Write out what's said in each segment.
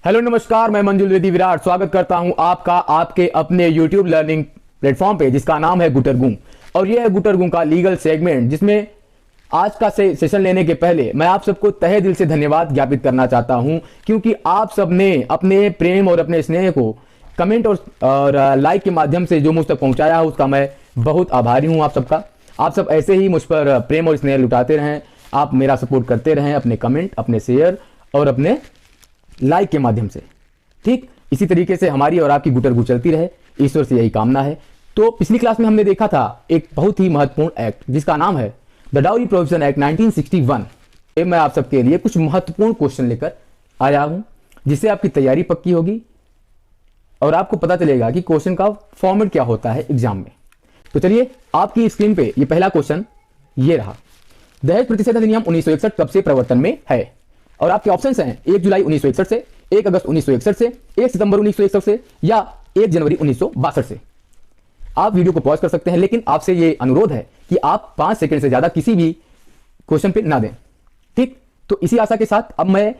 Hello नमस्कार, मैं मंजुल वेदी विराट स्वागत करता हूं आपका आपके अपने YouTube लर्निंग प्लेटफॉर्म पे जिसका नाम है गुटरगू। और यह है गुटरगू का लीगल सेगमेंट, जिसमें आज का सेशन लेने के पहले मैं आप सबको तहे दिल से धन्यवाद ज्ञापित करना चाहता हूं, क्योंकि आप सबने अपने प्रेम और अपने स्नेह को कमेंट और लाइक के माध्यम से जो मुझ तक पहुंचाया है उसका मैं बहुत आभारी हूं आप सबका। आप सब ऐसे ही मुझ पर प्रेम और स्नेह लुटाते रहें, आप मेरा सपोर्ट करते रहें अपने कमेंट, अपने शेयर और अपने लाइक के माध्यम से। ठीक इसी तरीके से हमारी और आपकी गुटरगू चलती रहे, ईश्वर से यही कामना है। तो पिछली क्लास में हमने देखा था एक बहुत ही महत्वपूर्ण एक्ट जिसका नाम है द डाउरी प्रोहिबिशन एक्ट 1961। मैं आप सबके लिए कुछ महत्वपूर्ण क्वेश्चन लेकर आया हूं, जिससे आपकी तैयारी पक्की होगी और आपको पता चलेगा कि क्वेश्चन का फॉर्मेट क्या होता है एग्जाम में। तो चलिए, आपकी स्क्रीन पे ये पहला क्वेश्चन ये रहा। दहेज प्रतिषेध अधिनियम 1961 कब से प्रवर्तन में है? और आपके ऑप्शंस हैं 1 जुलाई 1961 से, 1 अगस्त 1961 से, 1 सितंबर 1961 से या 1 जनवरी 1962 से। आप वीडियो को पॉज कर सकते हैं, लेकिन आपसे ये अनुरोध है कि आप 5 सेकंड से ज्यादा किसी भी क्वेश्चन पे ना दें। ठीक, तो इसी आशा के साथ अब मैं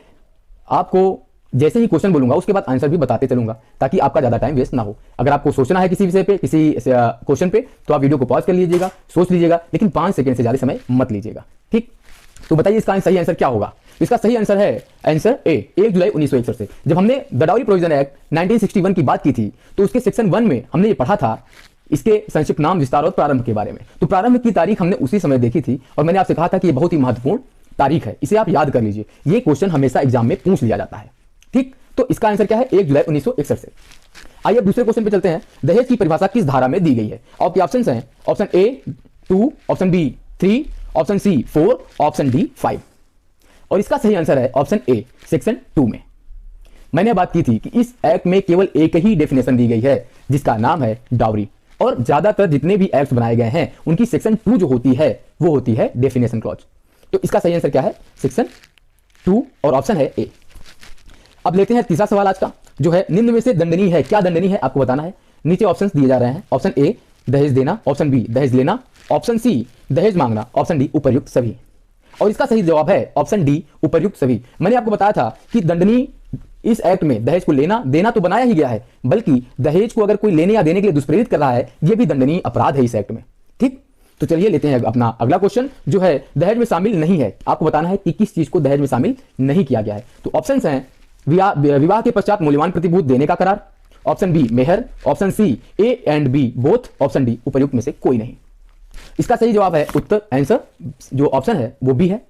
आपको जैसे ही क्वेश्चन बोलूंगा उसके बाद आंसर भी बताते चलूंगा, ताकि आपका ज्यादा टाइम वेस्ट ना हो। अगर आपको सोचना है किसी विषय पे, किसी क्वेश्चन पे, तो आप वीडियो को पॉज कर लीजिएगा, सोच लीजिएगा, लेकिन 5 सेकंड से ज्यादा समय मत लीजिएगा। ठीक, तो बताइए इसका सही आंसर क्या होगा? इसका सही आंसर है आंसर ए, 1 जुलाई 1961 से। जब हमने द डाउरी प्रोविजन एक्ट 1961 की बात की थी, तो उसके सेक्शन 1 में हमने ये पढ़ा था इसके संक्षिप्त नाम, विस्तार और प्रारंभ के बारे में। तो प्रारंभ की तारीख हमने उसी समय देखी थी और मैंने आपसे कहा था कि ये बहुत ही महत्वपूर्ण तारीख है, इसे आप याद कर लीजिए। ये क्वेश्चन हमेशा एग्जाम में पूछ लिया जाता है। ठीक, तो इसका आंसर क्या है? 1 जुलाई 1961 से। आइए अब दूसरे क्वेश्चन पे चलते हैं। दहेज की परिभाषा किस धारा में दी गई है? आपके ऑप्शंस हैं option A 2, option B 3, option C 4, option D 5। और इसका सही आंसर है ऑप्शन ए, सेक्शन 2 में। मैंने बात की थी कि इस एक्ट में केवल एक ही डेफिनेशन दी गई है, जिसका नाम है डाउरी। और ज्यादातर जितने भी एक्ट बनाए गए हैं उनकी सेक्शन 2 जो होती है वो होती है डेफिनेशन क्लॉज। तो इसका सही आंसर क्या है? सेक्शन 2 और ऑप्शन है ए। अब लेते हैं तीसरा सवाल आज का, जो है निम्न में से दंडनीय है। क्या दंडनीय है आपको बताना है। नीचे ऑप्शंस दिए जा रहे हैं। ऑप्शन ए दहेज देना, ऑप्शन बी दहेज लेना, ऑप्शन सी दहेज मांगना, ऑप्शन डी उपर्युक्त सभी। और इसका सही जवाब है ऑप्शन डी, उपर्युक्त सभी। मैंने आपको बताया था कि दंडनीय इस एक्ट में दहेज को लेना देना तो बनाया ही गया है, बल्कि दहेज को अगर कोई लेने या देने के लिए दुष्प्रेरित कर रहा है, यह भी दंडनीय अपराध है इस एक्ट में। ठीक, तो चलिए लेते हैं अपना अगला क्वेश्चन, जो है दहेज में शामिल नहीं है। आपको बताना है कि किस चीज को दहेज में शामिल नहीं किया गया है। तो ऑप्शंस हैं विवाह के पश्चात मूल्यवान प्रतिभूत देने का करार, ऑप्शन बी मेहर, option C A and B both, option D उपर्युक्त में से कोई नहीं। इसका सही जवाब है उत्तर आंसर जो ऑप्शन है वो बी है।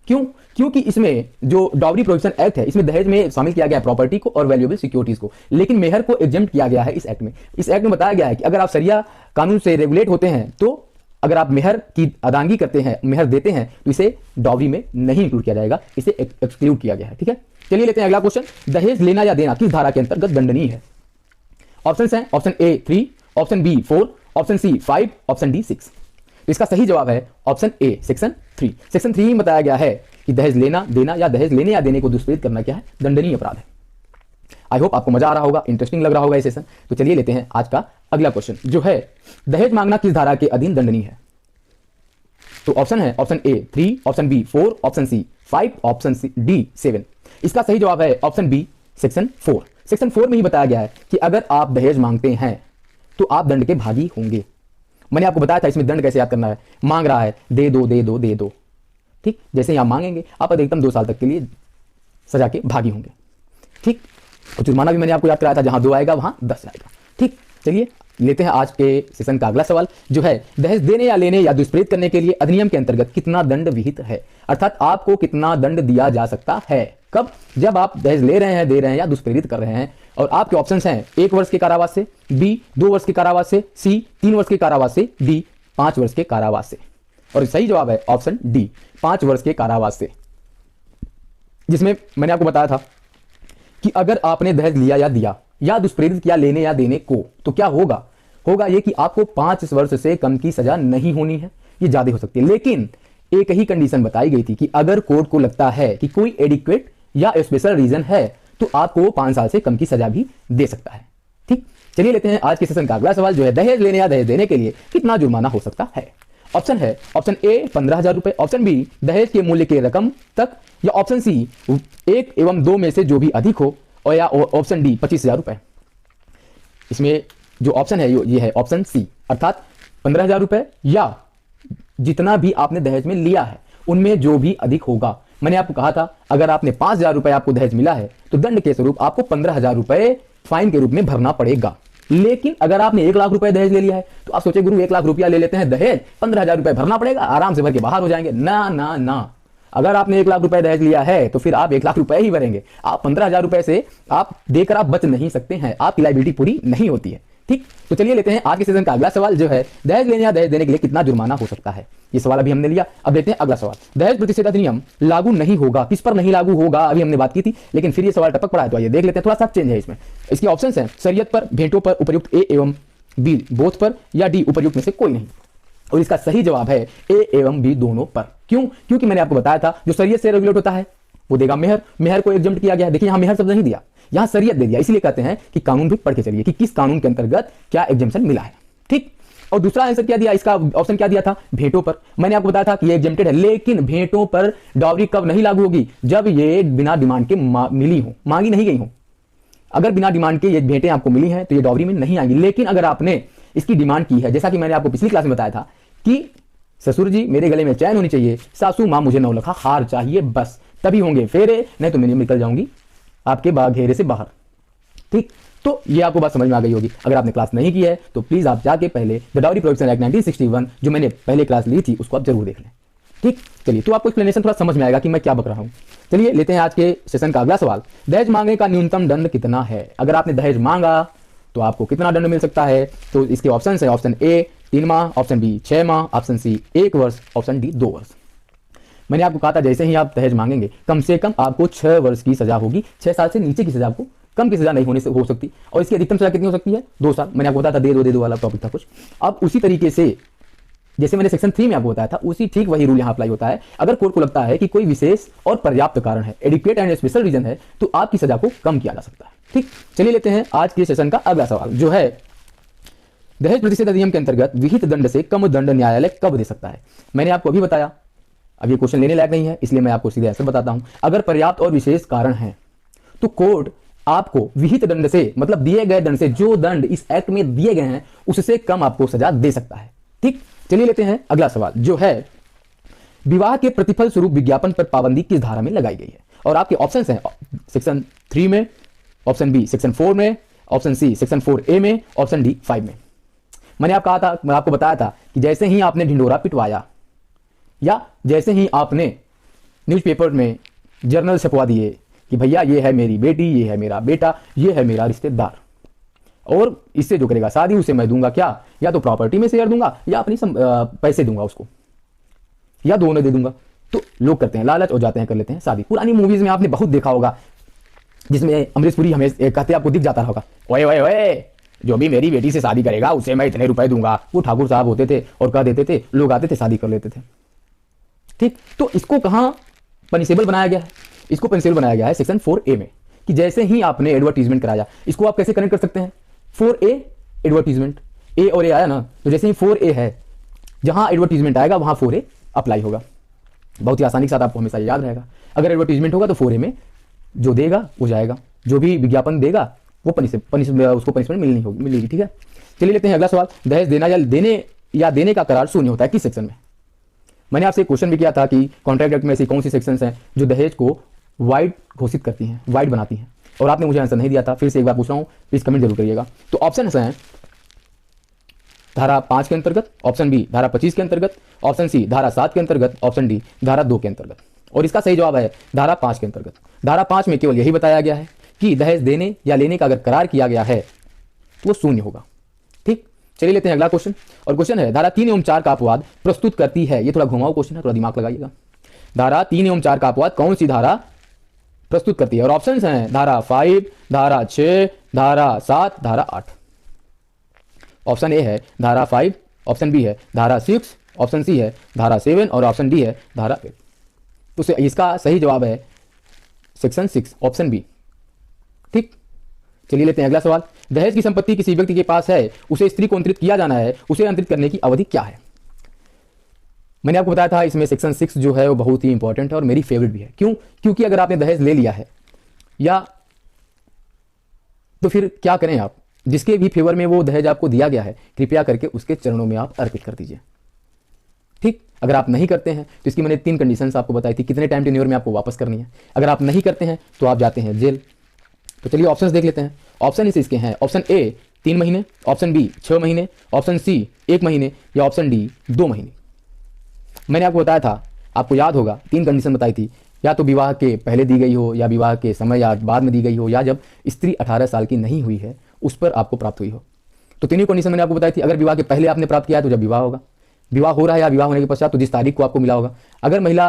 क्यों? क्योंकि इसमें जो डाउरी प्रोहिबिशन एक्ट है, इसमें दहेज में शामिल किया गया है प्रॉपर्टी को और वैल्यूएबल सिक्योरिटीज को, लेकिन मेहर को एग्जेम्प्ट किया गया है इस एक्ट में। इस एक्ट में बताया गया है कि अगर आप शरिया कानून से रेगुलेट होते हैं, तो अगर आप मेहर की अदायगी करते हैं, मेहर देते हैं, तो इसे डाउरी में नहीं इंक्लूड किया जाएगा, इसे एक्सक्लूड किया गया है। ठीक है, चलिए लेते हैं अगला क्वेश्चन। दहेज लेना या देना किस धारा के अंतर्गत दंडनीय है? ऑप्शंस हैं option A 3, option B 4, option C 5, option D 6। इसका सही जवाब है ऑप्शन ए, सेक्शन 3। सेक्शन 3 में बताया गया है कि दहेज लेना देना या दहेज लेने या देने को दुष्प्रेरित करना क्या है? दंडनीय अपराध है। आई होप आपको मजा आ रहा होगा, इंटरेस्टिंग लग रहा होगा ये सेशन। तो चलिए लेते हैं आज का अगला क्वेश्चन, जो है दहेज मांगना किस धारा के अधीन दंडनीय है? तो ऑप्शन है option A 3, option B 4, option C 5, option D 7। इसका सही जवाब है ऑप्शन बी, सेक्शन 4। सेक्शन 4 में ही बताया गया है कि अगर आप दहेज मांगते हैं तो आप दंड के भागी होंगे। मैंने आपको बताया था इसमें दंड कैसे याद करना है। मांग रहा है, दे दो दे दो दे दो। ठीक, जैसे ही आप मांगेंगे आप अधिकतम 2 साल तक के लिए सजा के भागी होंगे। ठीक, और जुर्माना भी मैंने आपको याद कराया था, जहां 2 आएगा वहां 10 आएगा। ठीक, चलिए लेते हैं आज के सेशन का अगला सवाल, जो है दहेज देने या लेने या दुष्प्रेरित करने के लिए अधिनियम के अंतर्गत कितना दंड विहित है? अर्थात आपको कितना दंड दिया जा सकता है? कब? जब आप दहेज ले रहे हैं, दे रहे हैं या दुष्प्रेरित कर रहे हैं। और आपके ऑप्शंस हैं 1 वर्ष के कारावास से, बी 2 वर्ष के कारावास से, सी 3 वर्ष के कारावास से, डी 5 वर्ष के कारावास से। और सही जवाब है ऑप्शन डी, 5 वर्ष के कारावास से। जिसमें मैंने आपको बताया था कि अगर आपने दहेज लिया या दिया या दुष्प्रेरित किया लेने या देने को, तो क्या होगा? होगा ये कि आपको 5 वर्ष से कम की सजा नहीं होनी है, ये ज्यादा हो सकती है। लेकिन एक ही कंडीशन बताई गई थी कि अगर कोर्ट को लगता है कि कोई एडिक्वेट या स्पेशल रीजन है, तो आपको 5 साल से कम की सजा भी दे सकता है। ठीक, चलिए लेते हैं आज के सेशन का अगला सवाल, जो है दहेज लेने या दहेज देने के लिए कितना जुर्माना हो सकता है? ऑप्शन है ऑप्शन ए 15,000 रुपए, ऑप्शन बी दहेज के मूल्य के रकम तक, या ऑप्शन सी 1 एवं 2 में से जो भी अधिक हो, और या ऑप्शन डी 25,000 रुपए। इसमें जो ऑप्शन है ये है ऑप्शन सी, अर्थात 15,000 रुपए या जितना भी आपने दहेज में लिया है उनमें जो भी अधिक होगा। मैंने आपको कहा था अगर आपने 5,000 रुपए आपको दहेज मिला है तो दंड के स्वरूप आपको 15,000 रुपए फाइन के रूप में भरना पड़ेगा। लेकिन अगर आपने 1 लाख रुपए दहेज ले लिया है तो आप सोचे गुरु 1 लाख रुपया ले लेते हैं दहेज, 15,000 रुपए भरना पड़ेगा, आराम से भर के बाहर हो जाएंगे। ना ना ना, अगर आपने 1 लाख रुपए दहेज लिया है तो फिर आप 1 लाख रुपए ही भरेंगे। आप 15,000 रुपए से आप देकर आप बच नहीं सकते हैं, आपकी लायबिलिटी पूरी नहीं होती है। ठीक, तो चलिए लेते हैं आज के सेशन का अगला सवाल जो है दहेज लेने या दहेज देने के लिए कितना जुर्माना हो सकता है। ये सवाल अभी हमने लिया, अब लेते हैं अगला सवाल। दहेज प्रतिषेध अधिनियम लागू नहीं होगा, किस पर नहीं लागू होगा अभी हमने बात की थी, लेकिन फिर ये सवाल टपक पड़ा है तो आइए देख लेते हैं, थोड़ा सा चेंज है इसमें। इसके ऑप्शंस हैं शरीयत पर, भेंटों पर, उपयुक्त ए एवं बी बोथ पर, या डी उपयुक्त में से कोई नहीं। और इसका सही जवाब है ए एवं बी दोनों पर। क्यों? क्योंकि मैंने आपको बताया था जो शरीयत से रेगुलेट होता है वो देगा मेहर, मेहर को एग्जम्प्ट किया गया है। देखिए यहां मेहर शब्द नहीं दिया, यहां शरीयत दे दिया, इसलिए कहते हैं कि कानून भी पढ़ के चलिए कि किस कानून के अंतर्गत क्या एग्जम्पशन मिला है। ठीक, और दूसरा आंसर क्या दिया, इसका ऑप्शन क्या दिया था, भेंटों पर। मैंने आपको बताया था कि ये एग्जम्प्टेड है, लेकिन भेंटों पर डाउरी कब नहीं लागू होगी, जब ये बिना डिमांड के मिली हो, मांगी नहीं गई हो। अगर बिना डिमांड के ये भेंटें आपको मिली हैं तो ये डाउरी में नहीं आएंगी। लेकिन अगर आपने इसकी डिमांड की है, जैसा कि मैंने आपको पिछली क्लास में बताया था कि ससुर जी मेरे गले में चैन होनी चाहिए, सासू मां मुझे 9 लखा हार चाहिए, बस तभी होंगे फेरे, नहीं तो मैं निकल जाऊंगी आपके घेरे से बाहर। ठीक, तो ये आपको बात समझ में आ गई होगी। अगर आपने क्लास नहीं की है तो प्लीज आप जाके पहले द डाउरी प्रोहिबिशन एक्ट 1961 जो मैंने पहले क्लास ली थी उसको आप जरूर देख लें। ठीक, चलिए तो आपको एक्सप्लेनेशन थोड़ा समझ में आएगा कि मैं क्या बक रहा हूं। चलिए लेते हैं आज के सेशन का अगला सवाल। दहेज मांगने का न्यूनतम दंड कितना है? अगर आपने दहेज मांगा तो आपको कितना दंड मिल सकता है? तो इसके ऑप्शन है ऑप्शन ए 3 माह, ऑप्शन बी 6 माह, ऑप्शन सी 1 वर्ष, ऑप्शन डी 2 वर्ष। मैंने आपको कहा था जैसे ही आप दहेज मांगेंगे कम से कम आपको 6 वर्ष की सजा होगी। 6 साल से नीचे की सजा आपको, कम की सजा नहीं होने से हो सकती। और इसकी अधिकतम सजा कितनी हो सकती है? 2 साल। मैंने आपको बताया था दे दो वाला टॉपिक था कुछ। अब उसी तरीके से जैसे मैंने सेक्शन 3 में आपको बताया था उसी ठीक वही रूल यहां अप्लाई होता है। अगर कोर्ट को लगता है कि कोई विशेष और पर्याप्त कारण है, एडिक्वेट एंड स्पेशल रीजन है, तो आपकी सजा को कम किया जा सकता है। ठीक, चलिए लेते हैं आज के सेशन का अगला सवाल जो है दहेज प्रतिषेध अधिनियम के अंतर्गत विहित दंड से कम दंड न्यायालय कब दे सकता है? मैंने आपको अभी बताया, अब ये क्वेश्चन लेने लायक नहीं है इसलिए मैं आपको सीधे आंसर बताता हूं। अगर पर्याप्त और विशेष कारण है तो कोर्ट आपको विहित दंड से, मतलब दिए गए दंड से, जो दंड इस एक्ट में दिए गए हैं उससे कम आपको सजा दे सकता है। ठीक, चलिए लेते हैं अगला सवाल जो है विवाह के प्रतिफल स्वरूप विज्ञापन पर पाबंदी किस धारा में लगाई गई है? और आपके ऑप्शंस हैं सेक्शन 3 में, ऑप्शन बी सेक्शन 4 में, ऑप्शन सी सेक्शन 4A में, ऑप्शन डी 5 में। मैंने आपको बताया था कि जैसे ही आपने ढिंडोरा पिटवाया या जैसे ही आपने न्यूज़पेपर में जर्नल छपवा दिए कि भैया ये है मेरी बेटी, ये है मेरा बेटा, ये है मेरा रिश्तेदार, और इससे जो करेगा शादी उसे मैं दूंगा क्या, या तो प्रॉपर्टी में शेयर दूंगा या अपनी पैसे दूंगा उसको, या दोनों दे दूंगा, तो लोग करते हैं लालच और जाते हैं कर लेते हैं शादी। पुरानी मूवीज में आपने बहुत देखा होगा जिसमें अमरीश पुरी हमें कहते आपको दिख जाता होगा, ओए ओए ओए जो भी मेरी बेटी से शादी करेगा उसे मैं इतने रुपए दूंगा। वो ठाकुर साहब होते थे और कह देते थे, लोग आते थे शादी कर लेते थे। ठीक, तो इसको कहां पनिशेबल बनाया गया है? इसको पनिशेबल बनाया गया है सेक्शन 4A में कि जैसे ही आपने एडवर्टीजमेंट कराया, इसको आप कैसे कनेक्ट कर सकते हैं? 4A एडवर्टीजमेंट, ए और ए आया ना, तो जैसे ही 4A है जहां एडवर्टीजमेंट आएगा वहां 4A अप्लाई होगा। बहुत ही आसानी के साथ आपको हमेशा याद रहेगा। अगर एडवर्टीजमेंट होगा तो 4A में जो देगा वो जाएगा, जो भी विज्ञापन देगा वो उसको पनिशमेंट मिलेगी। ठीक है, चलिए लेते हैं अगला सवाल। दहेज देना या देने का करार शून्य होता है किस सेक्शन में? मैंने आपसे क्वेश्चन भी किया था कि कॉन्ट्रैक्ट एक्ट में ऐसी कौन सी सेक्शंस हैं जो दहेज को वाइड घोषित करती हैं, वाइड बनाती हैं, और आपने मुझे आंसर नहीं दिया था। फिर से एक बार पूछ रहा हूं, प्लीज कमेंट जरूर करिएगा। तो ऑप्शन हैं धारा 5 के अंतर्गत, ऑप्शन बी धारा 25 के अंतर्गत, ऑप्शन सी धारा 7 के अंतर्गत, ऑप्शन डी धारा 2 के अंतर्गत। और इसका सही जवाब है धारा 5 के अंतर्गत। धारा 5 में केवल यही बताया गया है कि दहेज देने या लेने का अगर करार किया गया है तो वो शून्य होगा। ठीक, चलिए लेते हैं अगला क्वेश्चन। और क्वेश्चन है धारा 3 एवं 4 का अपवाद प्रस्तुत करती है। ये थोड़ा घुमाऊ क्वेश्चन है, थोड़ा दिमाग लगाइएगा। धारा 3 एवं 4 का अपवाद कौन सी धारा प्रस्तुत करती है? और ऑप्शंस हैं धारा 5, धारा 6, धारा 7, धारा 8। ऑप्शन ए है धारा 5, ऑप्शन बी है धारा 6, ऑप्शन सी है धारा 7 और ऑप्शन डी है धारा 8। तो इसका सही जवाब है सेक्शन 6, ऑप्शन बी। ठीक, चलिए लेते हैं अगला सवाल। दहेज की संपत्ति किसी व्यक्ति के पास है, उसे स्त्री को अंतरित किया जाना है, उसे अंतरित करने की अवधि क्या है? मैंने आपको बताया था इसमें सेक्शन 6 जो है वो बहुत ही इंपॉर्टेंट है और मेरी फेवरेट भी है। क्यों? क्योंकि अगर आपने दहेज ले लिया है या तो फिर क्या करें आप, जिसके भी फेवर में वो दहेज आपको दिया गया है, कृपया करके उसके चरणों में आप अर्पित कर दीजिए। ठीक, अगर आप नहीं करते हैं तो इसकी मैंने 3 कंडीशंस आपको बताई थी, कितने टाइम टेन्योर में आपको वापस करनी है। अगर आप नहीं करते हैं तो आप जाते हैं जेल। तो चलिए ऑप्शंस देख लेते हैं। ऑप्शन इसके हैं, ऑप्शन ए 3 महीने, ऑप्शन बी 6 महीने, ऑप्शन सी 1 महीने या ऑप्शन डी 2 महीने। मैंने आपको बताया था, आपको याद होगा 3 कंडीशन बताई थी, या तो विवाह के पहले दी गई हो, या विवाह के समय या बाद में दी गई हो, या जब स्त्री 18 साल की नहीं हुई है उस पर आपको प्राप्त हुई हो। तो तीनों कंडीशन मैंने आपको बताई थी। अगर विवाह के पहले आपने प्राप्त किया है तो जब विवाह होगा, विवाह हो रहा है या विवाह होने के पश्चात तो जिस तारीख को आपको मिला होगा। अगर महिला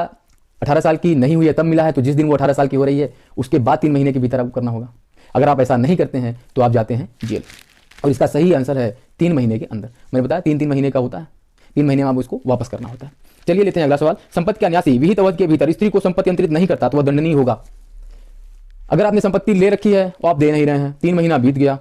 18 साल की नहीं हुई है तब मिला है तो जिस दिन वो 18 साल की हो रही है उसके बाद 3 महीने के भीतर आपको करना होगा। अगर आप ऐसा नहीं करते हैं तो आप जाते हैं जेल। और इसका सही आंसर है 3 महीने के अंदर। मैंने बताया 3 महीने का होता है, 3 महीने में आप उसको वापस करना होता है। चलिए लेते हैं अगला सवाल। संपत्ति का न्यासी विहित अवधि के भीतर स्त्री को संपत्ति अंतरित नहीं करता तो वह दंडनीय होगा। अगर आपने संपत्ति ले रखी है और आप दे नहीं रहे हैं, 3 महीना बीत गया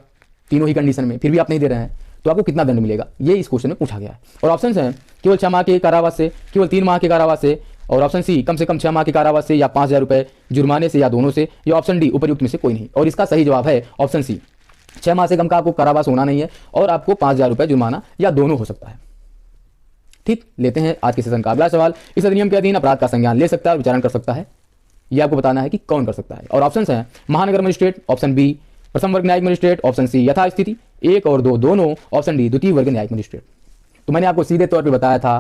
तीनों ही कंडीशन में, फिर भी आप नहीं दे रहे हैं, तो आपको कितना दंड मिलेगा, ये इस क्वेश्चन में पूछा गया है। और ऑप्शन हैं केवल 6 माह के कारावास से, केवल 3 माह के कारावास से, और ऑप्शन सी कम से कम 6 माह के कारावास से, या 5,000 रुपए जुर्माने से, या दोनों से, या ऑप्शन डी उपयुक्त में से कोई नहीं। और इसका सही जवाब है ऑप्शन सी, 6 माह से कम का आपको कारावास होना नहीं है और आपको 5,000 रुपए जुर्माना या दोनों हो सकता है। ठीक, लेते हैं आज के सेशन का अगला सवाल। इस अधिनियम के अधीन अपराध का संज्ञान ले सकता है और विचारण कर सकता है, यह आपको बताना है कि कौन कर सकता है। और ऑप्शन हैं महानगर मजिस्ट्रेट, ऑप्शन बी प्रथम वर्ग न्यायिक मजिस्ट्रेट, ऑप्शन सी यथास्थिति 1 और 2 दोनों, ऑप्शन डी द्वितीय वर्ग न्यायिक मजिस्ट्रेट। तो मैंने आपको सीधे तौर पर बताया था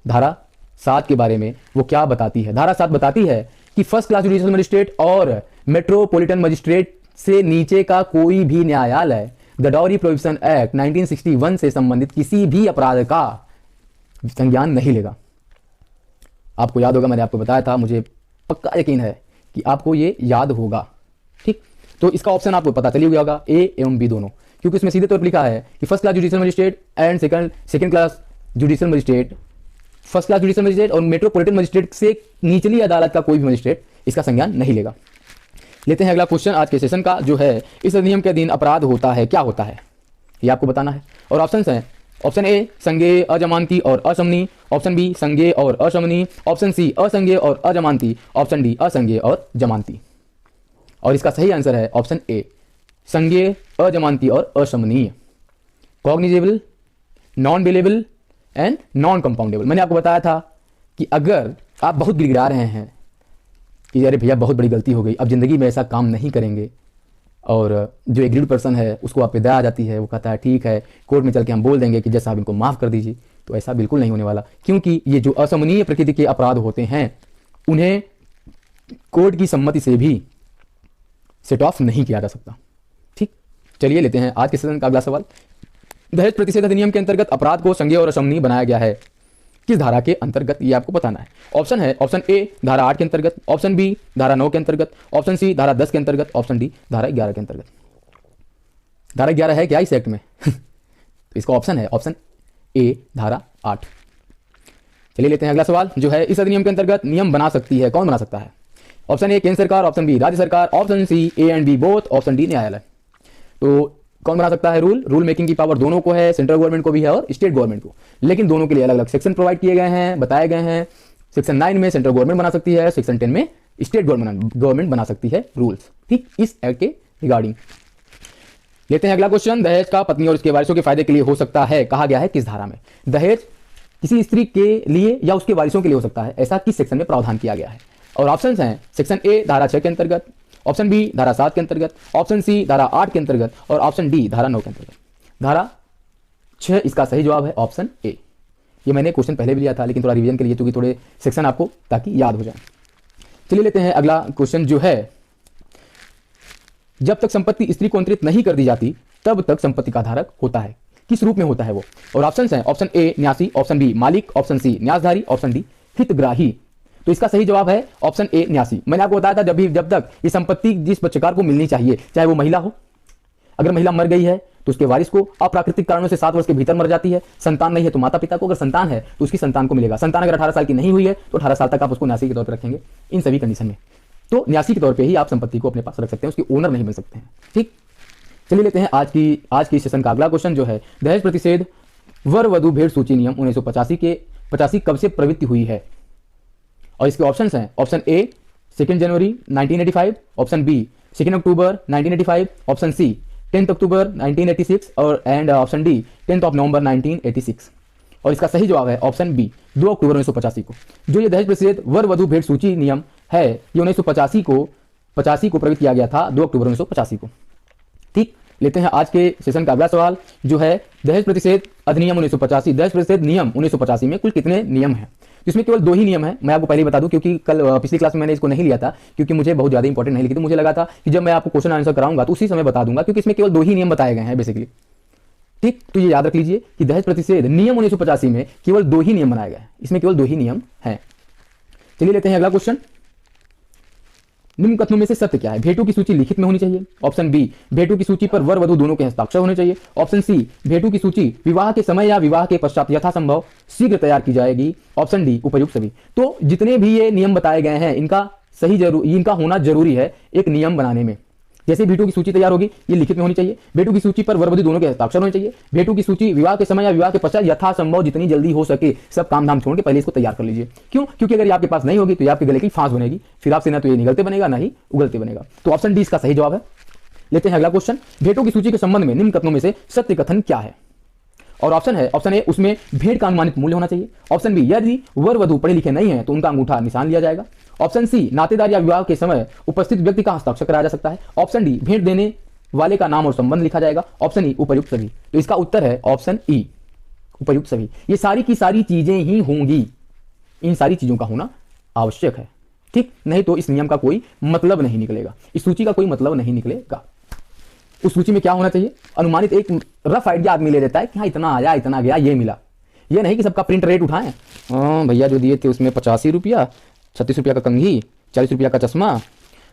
धारा 7 के बारे में। वो क्या बताती है? धारा 7 बताती है कि फर्स्ट क्लास जुडिशियल मजिस्ट्रेट और मेट्रोपॉलिटन मजिस्ट्रेट से नीचे का कोई भी न्यायालय द डाउरी प्रोहिबिशन एक्ट 1961 से संबंधित किसी भी अपराध का संज्ञान नहीं लेगा। आपको याद होगा, मैंने आपको बताया था, मुझे पक्का यकीन है कि आपको ये याद होगा। ठीक, तो इसका ऑप्शन आपको पता चली गया होगा, ए एवं बी दोनों, क्योंकि इसमें सीधे तौर पर लिखा है कि first class judicial magistrate and second class judicial magistrate, first class judicial magistrate और मेट्रोपॉलिटन मजिस्ट्रेट से निचली अदालत का कोई भी मजिस्ट्रेट इसका संज्ञान नहीं लेगा। लेते हैं अगला क्वेश्चन आज के सेशन का, जो है इस अधिनियम के अधीन अपराध होता है क्या होता है, ये आपको बताना है। और ऑप्शन हैं ऑप्शन ए संज्ञेय अजमानती और असमनी, ऑप्शन बी संज्ञेय और असमनी, ऑप्शन सी असंज्ञेय और अजमानती, ऑप्शन डी असंज्ञेय और जमानती। और इसका सही आंसर है ऑप्शन ए संज्ञेय अजमानती और असमनीय, cognizable, non bailable and non compoundable. मैंने आपको बताया था कि अगर आप बहुत गिड़गिड़ा रहे हैं कि अरे भैया बहुत बड़ी गलती हो गई, अब जिंदगी में ऐसा काम नहीं करेंगे, और जो एग्रीड पर्सन है उसको आप पे दया आ जाती है, वो कहता है ठीक है कोर्ट में चल के हम बोल देंगे कि जज साहब इनको माफ़ कर दीजिए, तो ऐसा बिल्कुल नहीं होने वाला। क्योंकि ये जो असमनीय प्रकृति के अपराध होते हैं उन्हें कोर्ट की सम्मति से भी सेट ऑफ नहीं किया जा सकता। ठीक, चलिए लेते हैं आज के सेशन का अगला सवाल। दहेज प्रतिषेध अधिनियम के अंतर्गत अपराध को संज्ञेय और असमनीय बनाया गया है, किस धारा के अंतर्गत, ये आपको बताना है। ऑप्शन है ऑप्शन ए धारा 8 के अंतर्गत, ऑप्शन बी धारा 9 के अंतर्गत, ऑप्शन सी धारा 10 के अंतर्गत, ऑप्शन डी धारा 11 के अंतर्गत। धारा 11 है क्या इस एक्ट में? तो इसका ऑप्शन है ऑप्शन ए धारा 8। चलिए लेते हैं अगला सवाल, जो है इस अधिनियम के अंतर्गत नियम बना सकती है, कौन बना सकता है? ऑप्शन ए केंद्र सरकार, ऑप्शन बी राज्य सरकार, option C A and B both, option D न्यायालय। तो कौन बना सकता है? रूल मेकिंग की पावर दोनों को है, सेंट्रल गवर्नमेंट को भी है और स्टेट गवर्नमेंट को, लेकिन दोनों के लिए अलग अलग सेक्शन प्रोवाइड किए गए हैं, बताए गए हैं। सेक्शन 9 में सेंट्रल गवर्नमेंट बना सकती है, सेक्शन 10 में स्टेट गवर्नमेंट बना सकती है रूल्स। ठीक, इस एक्ट के रिगार्डिंग लेते हैं अगला क्वेश्चन। दहेज का पत्नी और उसके वारिसों के फायदे के लिए हो सकता है, कहा गया है किस धारा में? दहेज किसी स्त्री के लिए या उसके वारिसों के लिए हो सकता है, ऐसा किस सेक्शन में प्रावधान किया गया है? और ऑप्शन हैं सेक्शन ए धारा 6 के अंतर्गत, ऑप्शन बी धारा 7 के अंतर्गत, ऑप्शन सी धारा 8 के अंतर्गत और ऑप्शन डी धारा 9 के अंतर्गत। धारा 6 इसका सही जवाब है ऑप्शन ए। ये मैंने क्वेश्चन पहले भी लिया था, लेकिन थोड़ा रिवीजन के लिए, क्योंकि थोड़े सेक्शन आपको ताकि याद हो जाए। चलिए लेते हैं अगला क्वेश्चन, जो है जब तक संपत्ति स्त्री को अंतरित नहीं कर दी जाती तब तक संपत्ति का धारक होता है, किस रूप में होता है वो? और ऑप्शन हैं ऑप्शन ए न्यासी, ऑप्शन बी मालिक, ऑप्शन सी न्यासधारी, ऑप्शन डी हितग्राही। तो इसका सही जवाब है ऑप्शन ए न्यासी। मैंने आपको बताया था जब तक ये संपत्ति जिस पक्षकार को मिलनी चाहिए, चाहे वो महिला हो, अगर महिला मर गई है तो उसके वारिस को, अप्राकृतिक कारणों से 7 वर्ष के भीतर मर जाती है, संतान नहीं है तो माता पिता को, अगर संतान है तो उसकी संतान को मिलेगा। संतान अगर 18 साल की नहीं हुई है तो 18 साल तक आप उसको न्यासी के तौर पर रखेंगे इन सभी कंडीशन में। तो न्यासी के तौर पर ही आप संपत्ति को अपने पास रख सकते हैं, उसके ओनर नहीं बन सकते हैं। ठीक, चलिए लेते हैं आज की सेशन का अगला क्वेश्चन, जो है दहेज प्रतिषेध वर वधु भेंट सूची नियम 1985 कब से प्रवृत्ति हुई है? और इसके ऑप्शंस हैं ऑप्शन ए 2 जनवरी 1985, ऑप्शन बी 2 अक्टूबर 1985, ऑप्शन सी 10 अक्टूबर 1986 और एंड ऑप्शन डी 10 नवंबर 1986। और इसका सही जवाब है ऑप्शन बी 2 अक्टूबर 1985 को। जो ये दहेज प्रतिषेध वर वधु भेंट सूची नियम है ये 1985 को प्रवृत्त किया गया था 2 अक्टूबर 1985 को। ठीक, लेते हैं आज के सेशन का अगला सवाल जो है दहेज प्रतिषेध अधिनियम 1985। दहेज प्रतिषेध नियम 1985 में कुल कितने नियम हैं? इसमें केवल 2 ही नियम है। मैं आपको पहले ही बता दूं क्योंकि कल पिछली क्लास में मैंने इसको नहीं लिया था क्योंकि मुझे बहुत ज्यादा इंपॉर्टेंट नहीं लगी थी। मुझे लगा था कि जब मैं आपको क्वेश्चन आंसर कराऊंगा तो उसी समय बता दूंगा क्योंकि इसमें केवल 2 ही नियम बताए गए हैं बेसिकली। ठीक, तो ये याद रख लीजिए कि दहेज प्रतिषेध नियम 1985 में केवल 2 ही नियम बनाए गए हैं। इसमें केवल 2 ही नियम हैं। चलिए लेते हैं अगला क्वेश्चन। निम्न कथनों में से सत्य क्या है? भेंटों की सूची लिखित में होनी चाहिए। ऑप्शन बी भेंटों की सूची पर वर वधु दोनों के हस्ताक्षर होने चाहिए। ऑप्शन सी भेंटों की सूची विवाह के समय या विवाह के पश्चात यथासंभव शीघ्र तैयार की जाएगी। ऑप्शन डी उपयुक्त सभी। तो जितने भी ये नियम बताए गए हैं इनका होना जरूरी है एक नियम बनाने में। जैसे भेंटों की सूची तैयार होगी ये लिखित में होनी चाहिए। भेंटों की सूची पर वर वधु दोनों के हस्ताक्षर होने चाहिए। भेंटों की सूची विवाह के समय या विवाह के पश्चात यथासंभव जितनी जल्दी हो सके सब काम धाम छोड़ के पहले इसको तैयार कर लीजिए। क्यों? क्योंकि अगर ये आपके पास नहीं होगी तो ये आपके गले की फांस बनेगी, फिर आपसे ना तो ये निगलते बनेगा ना ही उगलते बनेगा। तो ऑप्शन डी इसका सही जवाब है। लेते हैं अगला क्वेश्चन। भेंटों की सूची के संबंध में निम्न कथनों में से सत्य कथन क्या है? और ऑप्शन है ऑप्शन ए उसमें भेंट का अनुमानित मूल्य होना चाहिए। ऑप्शन बी यदि वर वधु पढ़े लिखे नहीं है तो उनका अंगूठा निशान लिया जाएगा। ऑप्शन सी नातेदार या विवाह के समय उपस्थित व्यक्ति का हस्ताक्षर कराया जा सकता है। ऑप्शन डी भेंट देने वाले का नाम और संबंध लिखा जाएगा। ऑप्शन ई उपयुक्त सभी। तो इसका उत्तर है ऑप्शन ई उपयुक्त सभी। ये सारी की सारी चीजें ही होंगी, इन सारी चीजों का होना आवश्यक है। ठीक, नहीं तो इस नियम का कोई मतलब नहीं निकलेगा, इस सूची का कोई मतलब नहीं निकलेगा। उस सूची में क्या होना चाहिए? अनुमानित एक रफ आइडिया आदमी ले लेता है कि हाँ इतना आया इतना गया ये मिला। ये नहीं कि सबका प्रिंट रेट उठाएं, भैया जो दिए थे उसमें 85 रुपया, 36 रुपया का कंघी, 40 रुपया का चश्मा,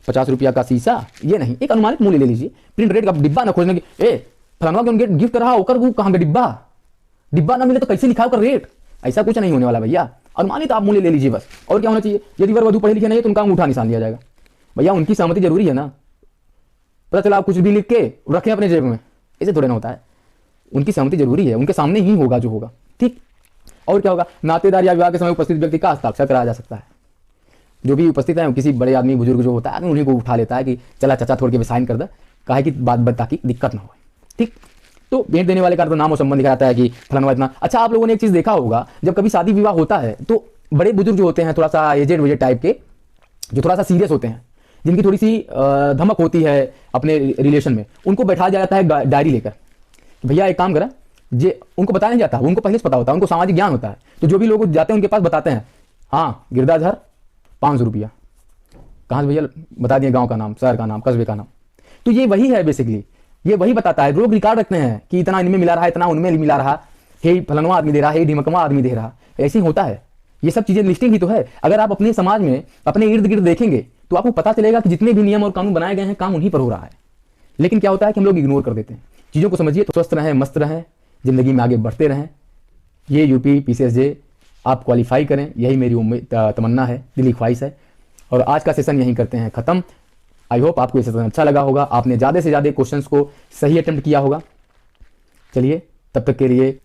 50 रुपया का शीशा। ये नहीं, एक अनुमानित मूल्य ले लीजिए। प्रिंट रेट का डिब्बा ना खोजने के फलाना के गिफ्ट रहा होकर वो कहाँ डिब्बा ना मिले तो कैसे लिखा होकर रेट, ऐसा कुछ नहीं होने वाला भैया। अनुमानित आप मूल्य ले लीजिए बस। और क्या होना चाहिए? यदि वर वधु पढ़े लिखे नहीं है तो उनका अंगूठा निशान लिया जाएगा। भैया उनकी सहमति जरूरी है ना। पता चला आप कुछ भी लिख के रखें अपने जेब में, ऐसे थोड़े ना होता है। उनकी सहमति जरूरी है, उनके सामने ही होगा जो होगा। ठीक, और क्या होगा? नातेदार या विवाह के समय उपस्थित व्यक्ति का हस्ताक्षर कराया जा सकता है। जो भी उपस्थित है किसी बड़े आदमी बुजुर्ग जो होता है उन्हीं को उठा लेता है कि चला चाचा थोड़ के साइन कर दे, कहा कि बात बता की दिक्कत ना हो। ठीक, तो भेंट देने वाले का तो नाम और संबंध लिखा जाता है कि फलाना इतना। अच्छा, आप लोगों ने एक चीज देखा होगा, जब कभी शादी विवाह होता है तो बड़े बुजुर्ग जो होते हैं थोड़ा सा एजेड वेजेड टाइप के, जो थोड़ा सा सीरियस होते हैं, जिनकी थोड़ी सी धमक होती है अपने रिलेशन में, उनको बैठा जाता है डायरी लेकर। भैया एक काम करा, जे उनको बताया नहीं जाता, उनको पहले से पता होता है, उनको सामाजिक ज्ञान होता है। तो जो भी लोग जाते हैं उनके पास बताते हैं, हाँ गिरदाधर 500 रुपया, कहाँ से भैया? बता दिए गांव का नाम, शहर का नाम, कस्बे का नाम। तो ये वही है बेसिकली, ये वही बताता है। लोग रिकॉर्ड रखते हैं कि इतना इनमें मिला रहा, इतना उनमें मिला रहा, हे फलनवा आदमी दे रहा है, ढिमकवा आदमी दे रहा। ऐसे ही होता है, ये सब चीजें लिस्टिंग ही तो है। अगर आप अपने समाज में अपने इर्द गिर्द देखेंगे तो आपको पता चलेगा कि जितने भी नियम और कानून बनाए गए हैं काम उन्हीं पर हो रहा है। लेकिन क्या होता है कि हम लोग इग्नोर कर देते हैं चीजों को। समझिए, तो स्वस्थ रहें, मस्त रहें, जिंदगी में आगे बढ़ते रहें। ये यूपी पीसीएसजे आप क्वालिफाई करें, यही मेरी उम्मीद तमन्ना है, दिली ख्वाहिश है। और आज का सेशन यहीं करते हैं खत्म। आई होप आपको ये सेशन अच्छा लगा होगा, आपने ज़्यादा से ज़्यादा क्वेश्चंस को सही अटेम्प्ट किया होगा। चलिए, तब तक के लिए